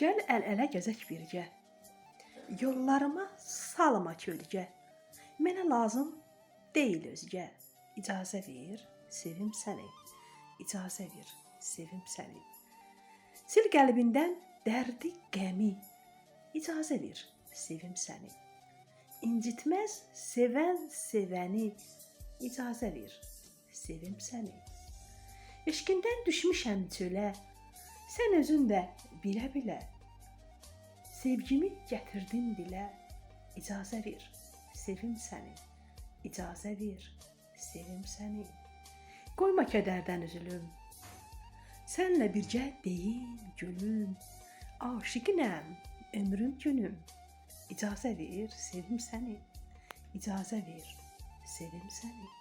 Gəl əl-ələ gəzək birgə, yollarıma salma kölgə. Mənə lazım deyil özgə, icazə ver, sevim səni, icazə ver, sevim səni. Sil qəlbindən dərdi, qəmi, icazə ver, sevim səni. İncitməz sevən sevəni, icazə ver, sevim səni. Eşqindən düşmüşəm çölə, sən özün də bilə-bilə. Sevgimi gətirdin dilə, icazə ver, sevim səni, icazə ver, sevim səni. Qoyma kədərdən üzülüm, sənlə birgə deyim gülüm. Aşiqinəm, ömrüm günüm, icazə ver, sevim səni, icazə ver, sevim səni.